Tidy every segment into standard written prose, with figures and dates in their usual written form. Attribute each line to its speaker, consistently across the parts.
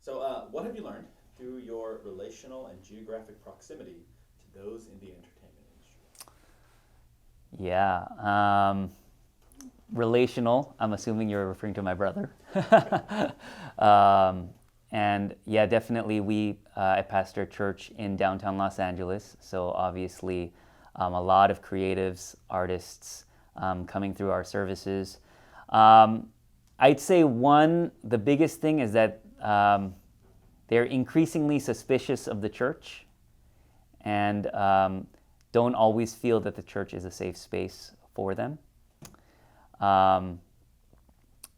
Speaker 1: So, what have you learned through your relational and geographic proximity to those in the entertainment industry?
Speaker 2: Yeah. Relational, I'm assuming you're referring to my brother. um, and yeah, definitely I pastor a church in downtown Los Angeles. So obviously a lot of creatives, artists coming through our services. I'd say the biggest thing is that they're increasingly suspicious of the church and don't always feel that the church is a safe space for them.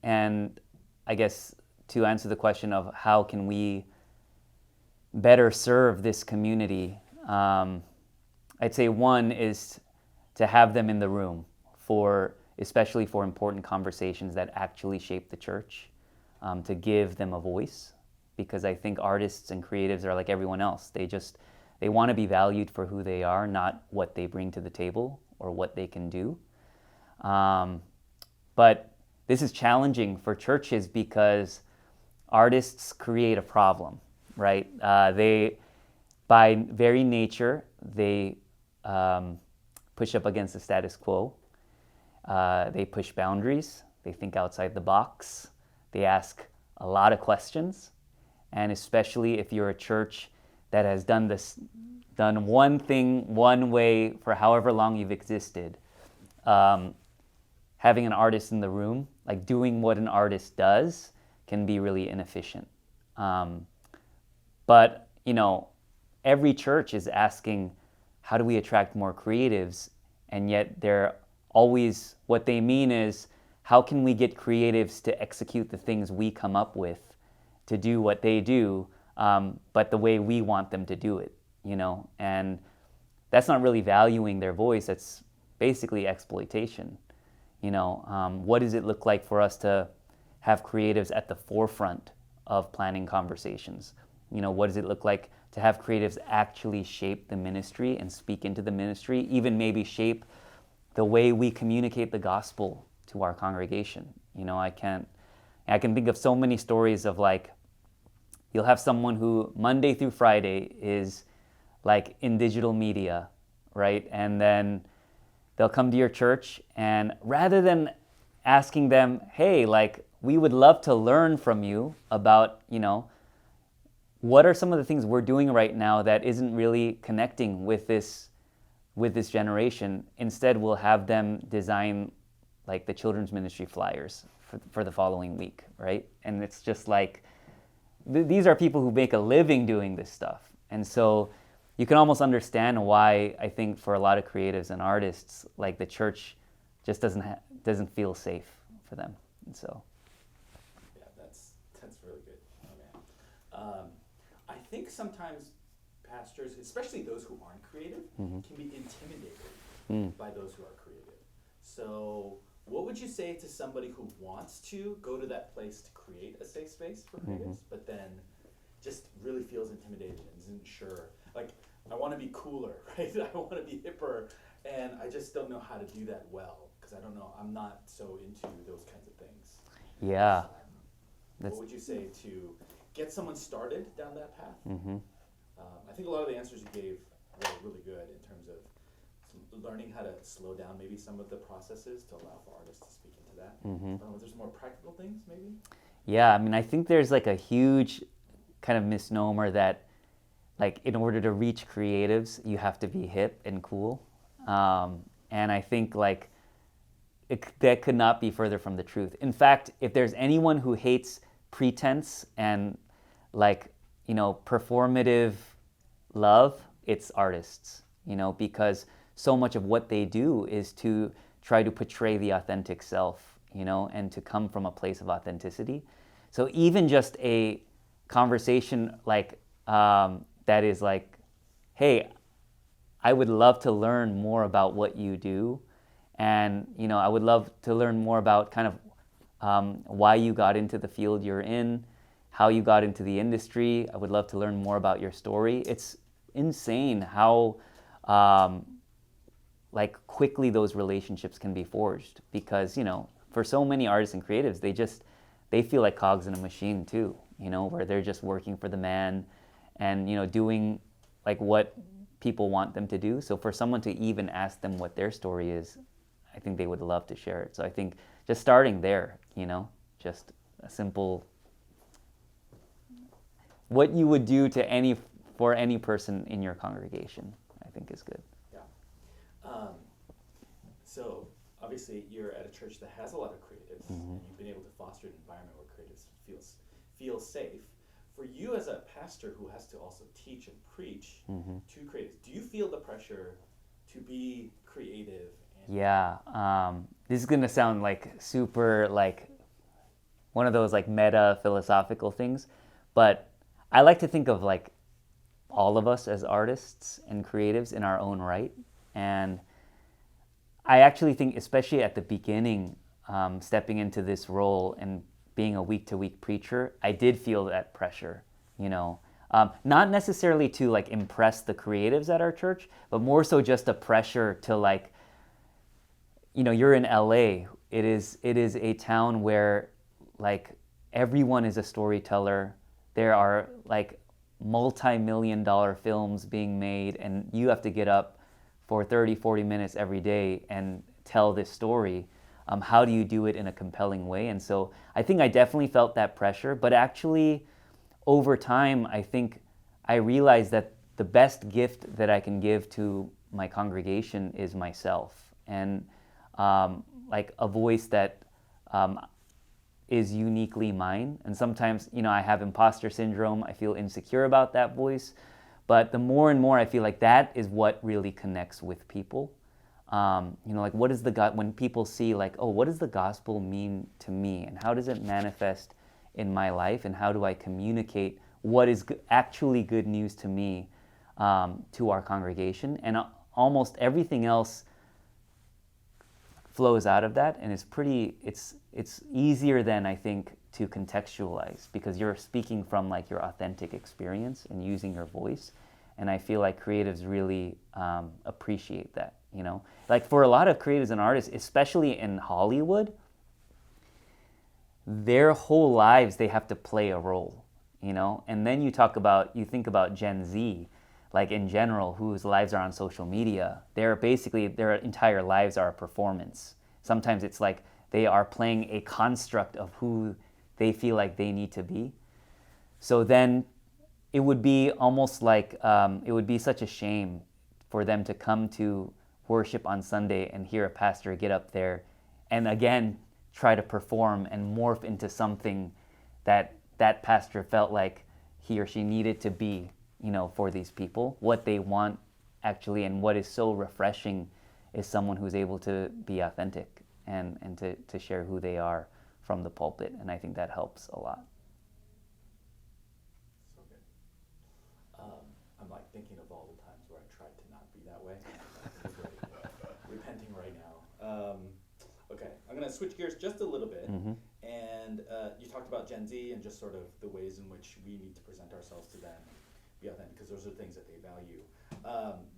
Speaker 2: And I guess to answer the question of how can we better serve this community, I'd say one is to have them in the room especially for important conversations that actually shape the church, to give them a voice, because I think artists and creatives are like everyone else. They want to be valued for who they are, not what they bring to the table or what they can do. But this is challenging for churches because artists create a problem, right? By very nature, they push up against the status quo. They push boundaries. They think outside the box. They ask a lot of questions. And especially if you're a church that has done one thing one way for however long you've existed, having an artist in the room, like doing what an artist does, can be really inefficient. But, every church is asking, how do we attract more creatives? And yet what they mean is, how can we get creatives to execute the things we come up with to do what they do, but the way we want them to do it, And that's not really valuing their voice. That's basically exploitation. What does it look like for us to have creatives at the forefront of planning conversations? What does it look like to have creatives actually shape the ministry and speak into the ministry, even maybe shape the way we communicate the gospel to our congregation? I can think of so many stories of you'll have someone who Monday through Friday is in digital media, right? And then they'll come to your church, and rather than asking them, hey, we would love to learn from you about, what are some of the things we're doing right now that isn't really connecting with this generation, instead we'll have them design the children's ministry flyers for the following week, right? And it's just these are people who make a living doing this stuff. And so you can almost understand why I think for a lot of creatives and artists, the church just doesn't feel safe for them. And so,
Speaker 1: yeah, that's really good. Oh, man. I think sometimes pastors, especially those who aren't creative, can be intimidated by those who are creative. So, what would you say to somebody who wants to go to that place to create a safe space for creatives, but then just really feels intimidated and isn't sure? I want to be cooler, right? I want to be hipper, and I just don't know how to do that well, because I don't know, I'm not so into those kinds of things.
Speaker 2: Yeah.
Speaker 1: What would you say to get someone started down that path? I think a lot of the answers you gave were really good in terms of learning how to slow down maybe some of the processes to allow for artists to speak into that. There's more practical things maybe?
Speaker 2: Yeah, I think there's a huge kind of misnomer that in order to reach creatives, you have to be hip and cool. And I think that could not be further from the truth. In fact, if there's anyone who hates pretense and performative love, it's artists, because so much of what they do is to try to portray the authentic self, and to come from a place of authenticity. So even just a conversation that is hey, I would love to learn more about what you do, and I would love to learn more about kind of why you got into the field you're in, how you got into the industry. I would love to learn more about your story. It's insane how quickly those relationships can be forged, because for so many artists and creatives, they feel like cogs in a machine too, where they're just working for the man and, doing like what people want them to do. So for someone to even ask them what their story is, I think they would love to share it. So I think just starting there, just a simple, what you would do for any person in your congregation, I think is good.
Speaker 1: Yeah. So obviously you're at a church that has a lot of creatives, and you've been able to foster an environment where creatives feel safe. For you as a pastor who has to also teach and preach to creatives, do you feel the pressure to be creative?
Speaker 2: Yeah, this is gonna sound like super like one of those like meta philosophical things, but I like to think of like all of us as artists and creatives in our own right. And I actually think, especially at the beginning, stepping into this role and being a week-to-week preacher, I did feel that pressure, not necessarily to like impress the creatives at our church, but more so just a pressure to like, you're in LA. It is a town where like everyone is a storyteller. There are like multi-million-dollar films being made, and you have to get up for 30-40 minutes every day and tell this story. How do you do it in a compelling way? And so I think I definitely felt that pressure, but actually over time I think I realized that the best gift that I can give to my congregation is myself, and like a voice that is uniquely mine. And sometimes, I have imposter syndrome. I feel insecure about that voice. But the more and more I feel like that is what really connects with people. Like what is when people see like, oh, what does the gospel mean to me? And how does it manifest in my life? And how do I communicate what is actually good news to me to our congregation? And almost everything else flows out of that, and it's easier than I think to contextualize, because you're speaking from like your authentic experience and using your voice. And I feel like creatives really appreciate that, like for a lot of creatives and artists, especially in Hollywood, their whole lives they have to play a role, and then you think about Gen Z, like in general, whose lives are on social media. Their entire lives are a performance. Sometimes it's like they are playing a construct of who they feel like they need to be. So then it would be almost like it would be such a shame for them to come to worship on Sunday and hear a pastor get up there and again try to perform and morph into something that pastor felt like he or she needed to be, for these people. What they want actually, and what is so refreshing, is someone who's able to be authentic and to share who they are from the pulpit. And I think that helps a lot.
Speaker 1: So good. I'm like thinking of all the times where I tried to not be that way. Repenting right now. Okay, I'm going to switch gears just a little bit. And you talked about Gen Z and just sort of the ways in which we need to present ourselves to them, be authentic, because those are things that they value.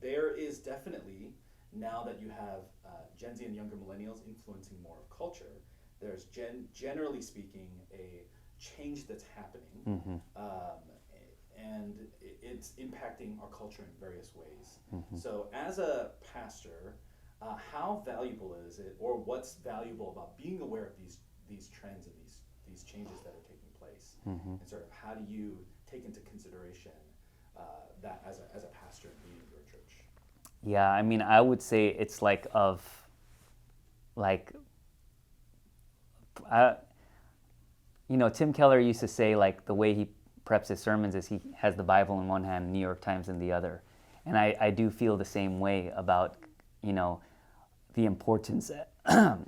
Speaker 1: There is definitely, now that you have Gen Z and younger millennials influencing more of culture, there's generally speaking a change that's happening, and it's impacting our culture in various ways. So as a pastor, how valuable is it, or what's valuable about being aware of these trends and these changes that are taking place, and sort of how do you take into consideration that as a pastor and leading your church?
Speaker 2: Yeah, I mean, I would say it's Tim Keller used to say like the way he preps his sermons is he has the Bible in one hand, New York Times in the other. And I do feel the same way about, the importance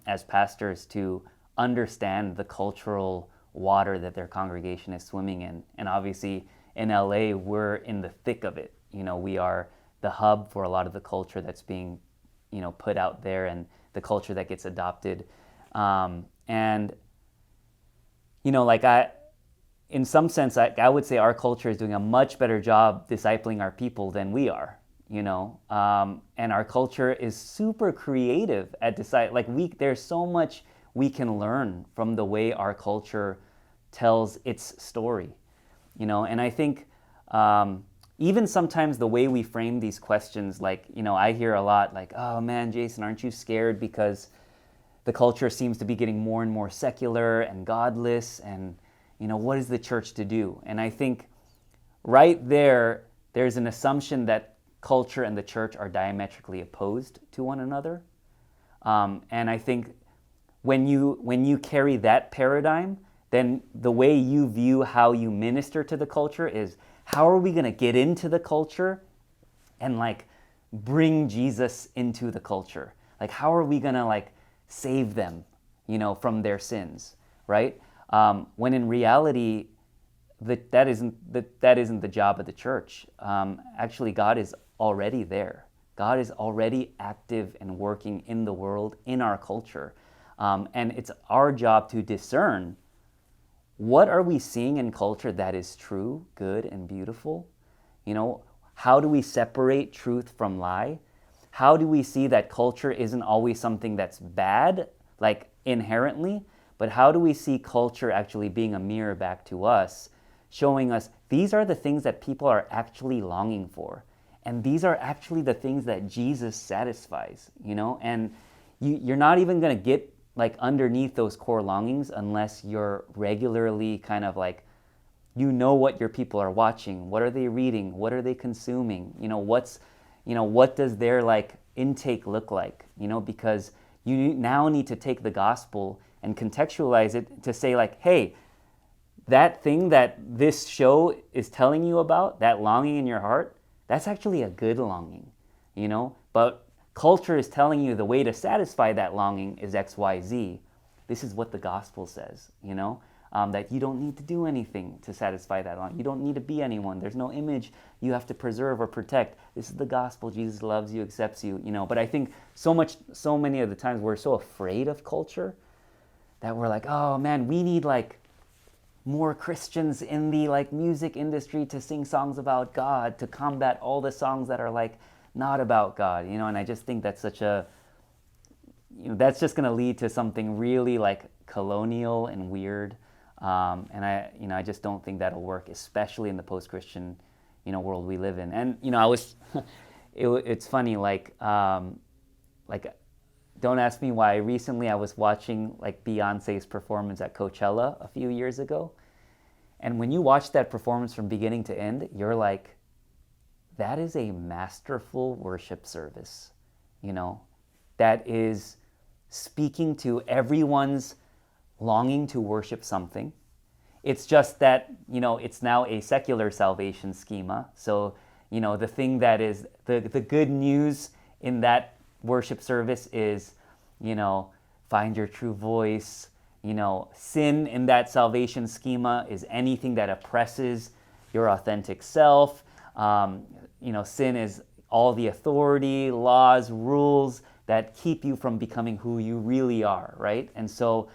Speaker 2: as pastors to understand the cultural water that their congregation is swimming in. And obviously in LA, we're in the thick of it. We are the hub for a lot of the culture that's being, put out there, and the culture that gets adopted. In some sense, I would say our culture is doing a much better job discipling our people than we are, and our culture is super creative at there's so much we can learn from the way our culture tells its story, you know. And I think even sometimes the way we frame these questions, like, you know, I hear a lot like, oh man, Jason, aren't you scared because the culture seems to be getting more and more secular and godless, and, you know, what is the church to do? And I think right there, there's an assumption that culture and the church are diametrically opposed to one another. And I think when you carry that paradigm, then the way you view how you minister to the culture is, how are we going to get into the culture and like bring Jesus into the culture? Like, how are we going to like save them, you know, from their sins, right? When in reality, that isn't the job of the church. Actually, God is already there. God is already active and working in the world, in our culture. And it's our job to discern, what are we seeing in culture that is true, good, and beautiful? You know, how do we separate truth from lie? How do we see that culture isn't always something that's bad, like inherently, but how do we see culture actually being a mirror back to us, showing us these are the things that people are actually longing for. And these are actually the things that Jesus satisfies, you know? And you're not even going to get like underneath those core longings unless you're regularly kind of like, you know, what your people are watching, what are they reading, what are they consuming, you know, what does their like intake look like, you know, because you now need to take the gospel and contextualize it to say like, hey, that thing that this show is telling you about, that longing in your heart, that's actually a good longing, you know, but culture is telling you the way to satisfy that longing is X, Y, Z. This is what the gospel says, you know, that you don't need to do anything to satisfy that longing. You don't need to be anyone. There's no image you have to preserve or protect. This is the gospel. Jesus loves you, accepts you, you know. But I think so many of the times we're so afraid of culture that we're like, oh man, we need like more Christians in the like music industry to sing songs about God, to combat all the songs that are like not about God, you know. And I just think that's such a, you know, that's just going to lead to something really like colonial and weird, and I just don't think that'll work, especially in the post-Christian, you know, world we live in. And you know, I was it's funny, like don't ask me why, recently I was watching like Beyonce's performance at Coachella a few years ago, and when you watch that performance from beginning to end, you're like, that is a masterful worship service, you know, that is speaking to everyone's longing to worship something. It's just that, you know, it's now a secular salvation schema. So, you know, the thing that is the good news in that worship service is, you know, find your true voice. You know, sin in that salvation schema is anything that oppresses your authentic self. You know, sin is all the authority, laws, rules that keep you from becoming who you really are, right? And so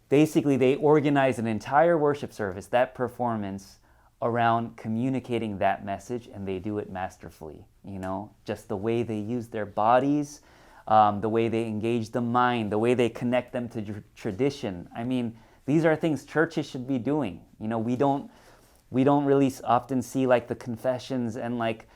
Speaker 2: basically they organize an entire worship service, that performance, around communicating that message, and they do it masterfully, you know, just the way they use their bodies, the way they engage the mind, the way they connect them to tradition. I mean, these are things churches should be doing. You know, we don't really often see like the confessions and like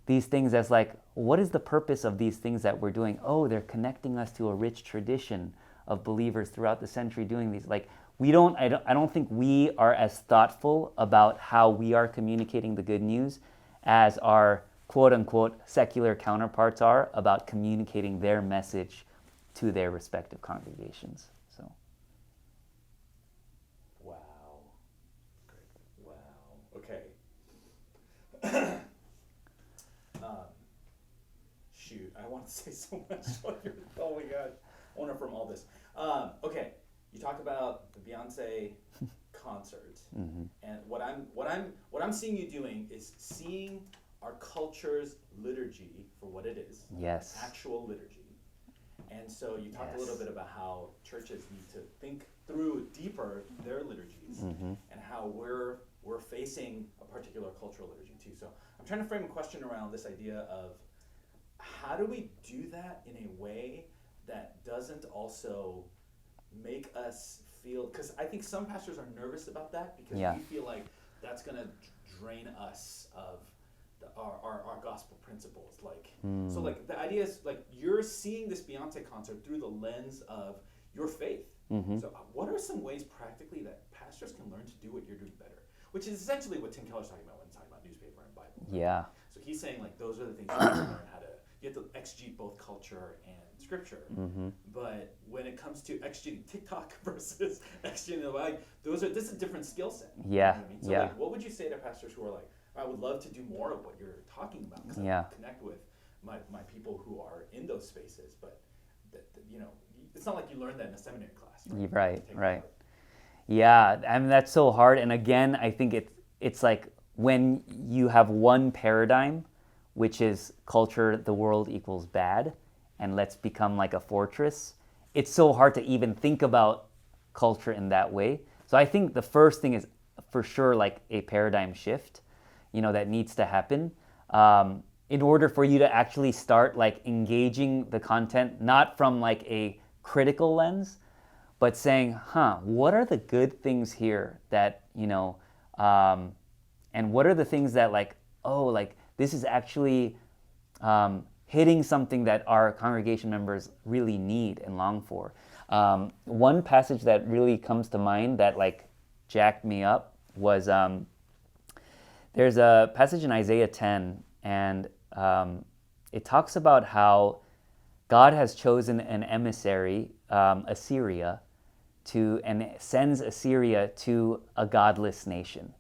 Speaker 2: these things as like, what is the purpose of these things that we're doing? Oh, they're connecting us to a rich tradition of believers throughout the century doing these. Like, I don't think we are as thoughtful about how we are communicating the good news as our quote unquote secular counterparts are about communicating their message to their respective congregations. So.
Speaker 1: Wow. Wow. Okay. Shoot, I want to say so much. Oh my God. I want to from all this. Okay. You talk about the Beyonce concert,
Speaker 2: Mm-hmm.
Speaker 1: and what I'm seeing you doing is seeing our culture's liturgy for what it is.
Speaker 2: Yes.
Speaker 1: Actual liturgy. And so you talked
Speaker 2: Yes.
Speaker 1: a little bit about how churches need to think through deeper their liturgies,
Speaker 2: Mm-hmm.
Speaker 1: and how we're facing a particular cultural liturgy too. So I'm trying to frame a question around this idea of how do we do that in a way that doesn't also make us feel, because I think some pastors are nervous about that because
Speaker 2: Yeah.
Speaker 1: we feel like that's going to drain us of our gospel principles. Like, so like the idea is like you're seeing this Beyonce concert through the lens of your faith. So what are some ways practically that pastors can learn to do what you're doing better? Which is essentially what Tim Keller's talking about when he's talking about newspaper and Bible. Right?
Speaker 2: Yeah.
Speaker 1: So he's saying like those are the things you have to learn how to. You have to exegete both culture and scripture. But when it comes to exegeting TikTok versus exegeting the Bible, this is a different skill set.
Speaker 2: Yeah.
Speaker 1: You know what I mean? So
Speaker 2: Yeah.
Speaker 1: like, what would you say to pastors who are like, I would love to do more of what you're talking about because
Speaker 2: Yeah.
Speaker 1: I connect with my people who are in those spaces, but you know, it's not like you learned that in a seminary class.
Speaker 2: Right. Right. Yeah, I mean that's so hard. And again, I think it's like when you have one paradigm, which is culture, the world equals bad, and let's become like a fortress. It's so hard to even think about culture in that way. So I think the first thing is for sure like a paradigm shift, that needs to happen in order for you to actually start like engaging the content, not from like a critical lens, but saying, what are the good things here that, and what are the things that like, this is actually hitting something that our congregation members really need and long for. One passage that really comes to mind that like jacked me up was there's a passage in Isaiah 10, and it talks about how God has chosen an emissary, Assyria, and sends Assyria to a godless nation.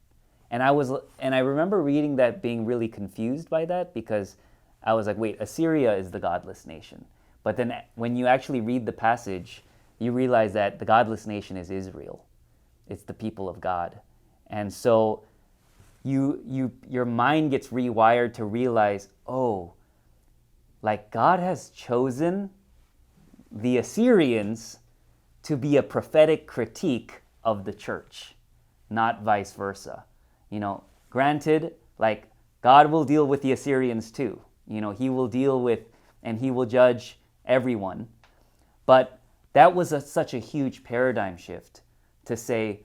Speaker 2: And I remember reading that being really confused by that because I was like, wait, Assyria is the godless nation. But then when you actually read the passage, you realize that the godless nation is Israel. It's the people of God. And so your mind gets rewired to realize, like God has chosen the Assyrians to be a prophetic critique of the church, not vice versa. Granted, like God will deal with the Assyrians too. He will deal with and he will judge everyone. But that was such a huge paradigm shift to say,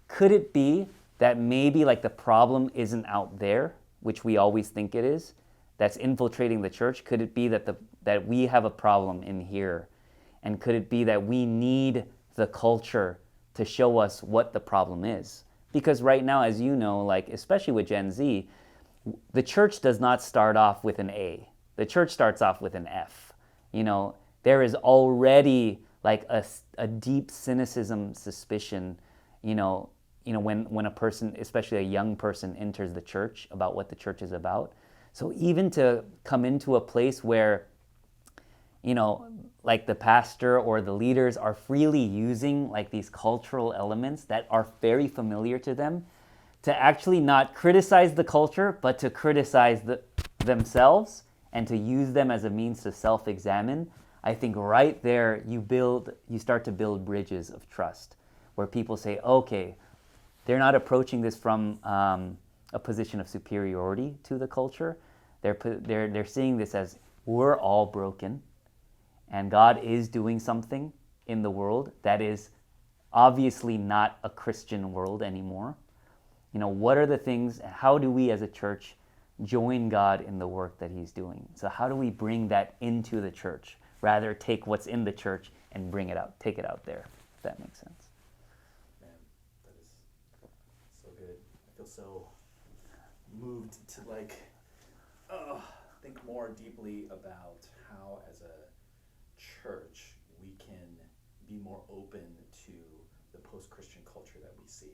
Speaker 2: could it be that maybe like the problem isn't out there, which we always think it is, that's infiltrating the church? Could it be that we have a problem in here? And could it be that we need the culture to show us what the problem is? Because right now, as you know, like especially with Gen Z, the church does not start off with an A. The church starts off with an F. There is already like a deep cynicism, suspicion, when a person, especially a young person, enters the church about what the church is about. So even to come into a place where, like the pastor or the leaders are freely using like these cultural elements that are very familiar to them, to actually not criticize the culture, but to criticize themselves and to use them as a means to self-examine, I think right there you start to build bridges of trust where people say, okay, they're not approaching this from a position of superiority to the culture. They're seeing this as we're all broken, and God is doing something in the world that is obviously not a Christian world anymore. What are the things? How do we as a church join God in the work that He's doing? So how do we bring that into the church? Rather take what's in the church and bring it out, take it out there. If that makes sense.
Speaker 1: Man, that is so good. I feel so moved to think more deeply about how as a church we can be more open to the post-Christian culture that we see,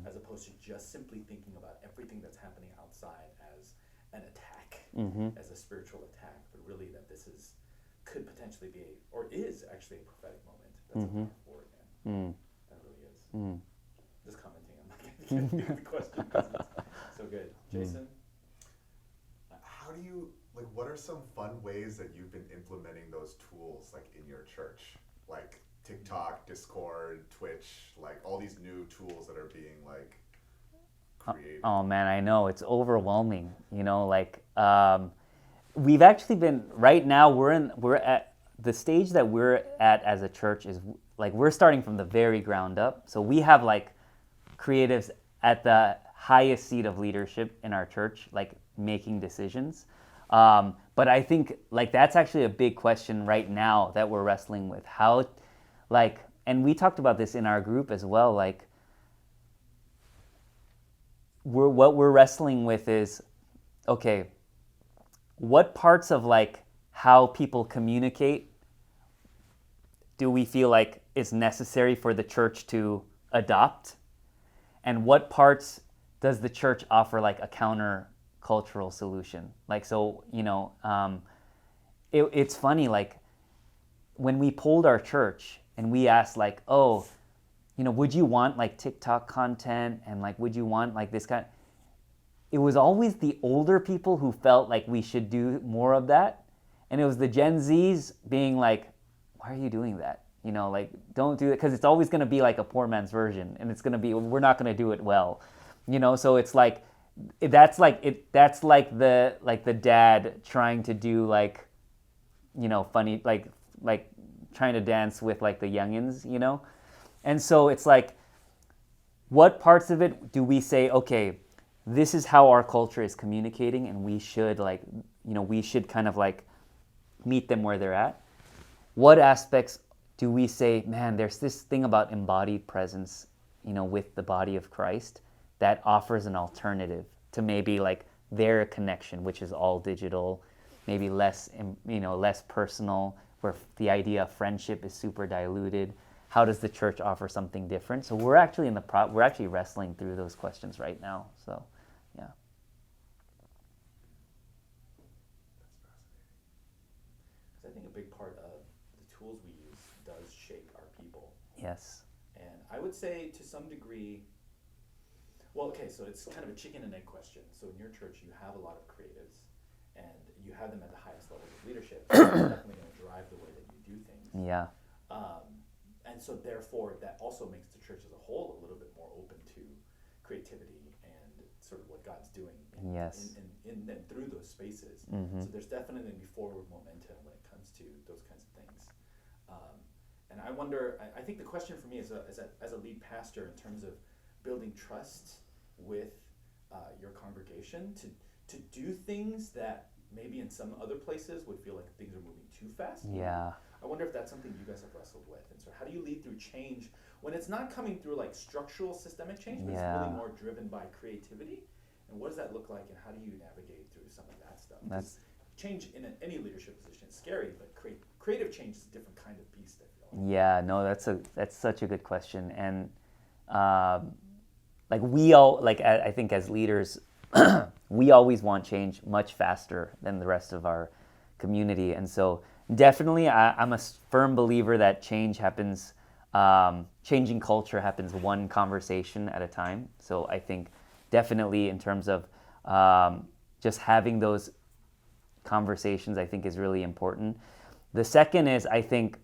Speaker 1: as opposed to just simply thinking about everything that's happening outside as an attack, as a spiritual attack, but really that this could potentially be or is actually a prophetic moment. That's a path forward, man. That really is. Just commenting, I'm not going to get the question because it's so good. Jason?
Speaker 3: How do you, what are some fun ways that you've been implementing those tools, in your church? Like TikTok, Discord, Twitch, all these new tools that are being, created.
Speaker 2: Oh man, I know, it's overwhelming, we've actually been, right now we're at, the stage that we're at as a church is like we're starting from the very ground up. So we have like creatives at the highest seat of leadership in our church, like making decisions. But I think like that's actually a big question right now that we're wrestling with. How, like, and we talked about this in our group as well. Like, what we're wrestling with is, okay, what parts of like how people communicate do we feel like is necessary for the church to adopt, and what parts does the church offer like a counter cultural solution? Like, so, you know, it's funny, like when we polled our church and we asked like, oh, you know, would you want like TikTok content, and like would you want like this kind, it was always the older people who felt like we should do more of that, and it was the Gen Zs being like, why are you doing that? You know, like, don't do it, because it's always going to be like a poor man's version, and it's going to be, we're not going to do it well, you know. So it's like that's like the dad trying to do like, you know, funny, like trying to dance with like the youngins, you know. And so it's like, what parts of it do we say, okay, this is how our culture is communicating, and we should like, you know, we should kind of like meet them where they're at? What aspects do we say, man, there's this thing about embodied presence, you know, with the body of Christ that offers an alternative to maybe like their connection, which is all digital, maybe less, you know, less personal, where the idea of friendship is super diluted. How does the church offer something different? So we're actually we're actually wrestling through those questions right now. So, yeah.
Speaker 1: Because I think a big part of the tools we use does shape our people.
Speaker 2: Yes.
Speaker 1: And I would say to some degree, well, okay, so it's kind of a chicken and egg question. So in your church, you have a lot of creatives, and you have them at the highest levels of leadership. So it's definitely going to drive the way that you do things.
Speaker 2: Yeah.
Speaker 1: And so therefore, that also makes the church as a whole a little bit more open to creativity and sort of what God's doing
Speaker 2: Yes.
Speaker 1: in and through those spaces.
Speaker 2: Mm-hmm.
Speaker 1: So there's definitely going to be forward momentum when it comes to those kinds of things. And I wonder, I think the question for me as a lead pastor in terms of building trust with your congregation to do things that maybe in some other places would feel like things are moving too fast.
Speaker 2: Yeah.
Speaker 1: I wonder if that's something you guys have wrestled with. And so how do you lead through change when it's not coming through like structural systemic change, but it's really more driven by creativity? And what does that look like, and how do you navigate through some of that stuff? That's change in any leadership position is scary, but creative change is a different kind of beast, I feel like.
Speaker 2: Yeah, no, that's such a good question. And like we all, like I think as leaders, we always want change much faster than the rest of our community. And so definitely I'm a firm believer that change happens, changing culture happens one conversation at a time. So I think definitely in terms of just having those conversations, I think is really important. The second is, I think,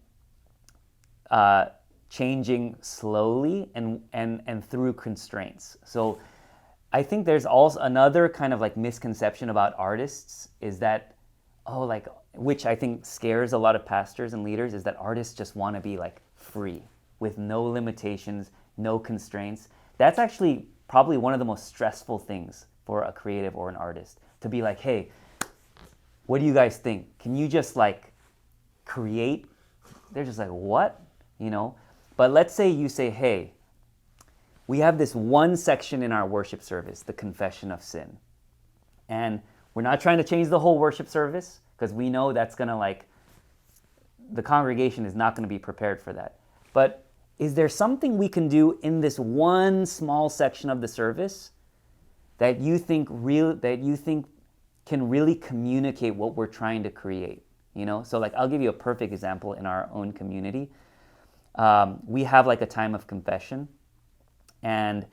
Speaker 2: changing slowly and through constraints. So I think there's also another kind of like misconception about artists is that, which I think scares a lot of pastors and leaders, is that artists just want to be like free with no limitations, no constraints. That's actually probably one of the most stressful things for a creative or an artist, to be like, hey, what do you guys think? Can you just like create? They're just like, what? You know? But let's say you say, hey, we have this one section in our worship service, the confession of sin. And we're not trying to change the whole worship service, because we know that's going to like, the congregation is not going to be prepared for that. But is there something we can do in this one small section of the service that you think can really communicate what we're trying to create? You know, so like I'll give you a perfect example in our own community. We have like a time of confession, and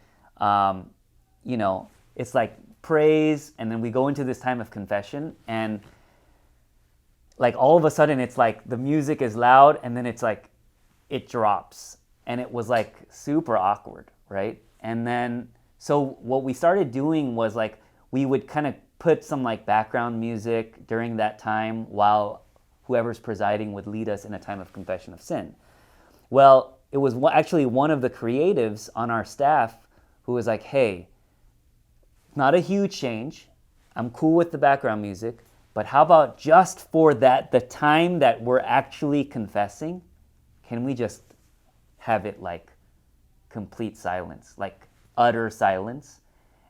Speaker 2: you know, it's like praise, and then we go into this time of confession, and like all of a sudden it's like the music is loud, and then it's like it drops, and it was like super awkward, right? And then so what we started doing was like we would kind of put some like background music during that time while whoever's presiding would lead us in a time of confession of sin. Well, it was actually one of the creatives on our staff who was like, hey, not a huge change. I'm cool with the background music, but how about just for the time that we're actually confessing, can we just have it like complete silence, like utter silence?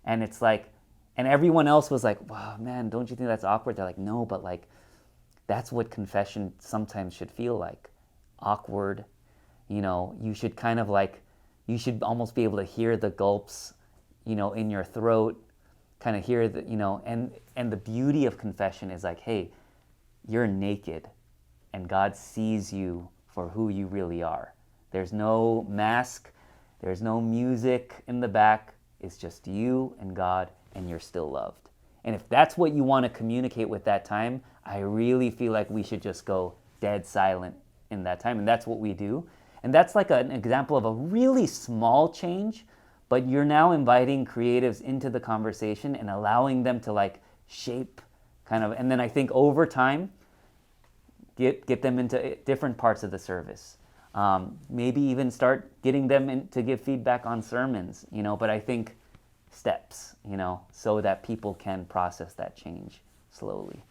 Speaker 2: And it's like, and everyone else was like, wow, man, don't you think that's awkward? They're like, no, but like, that's what confession sometimes should feel like. Awkward. You should kind of like, you should almost be able to hear the gulps, in your throat, kind of hear the, and the beauty of confession is like, hey, you're naked and God sees you for who you really are. There's no mask, there's no music in the back. It's just you and God, and you're still loved. And if that's what you want to communicate with that time, I really feel like we should just go dead silent in that time. And that's what we do. And that's like an example of a really small change, but you're now inviting creatives into the conversation and allowing them to like shape kind of, and then I think over time, get them into different parts of the service. Maybe even start getting them in to give feedback on sermons, but I think steps, so that people can process that change slowly.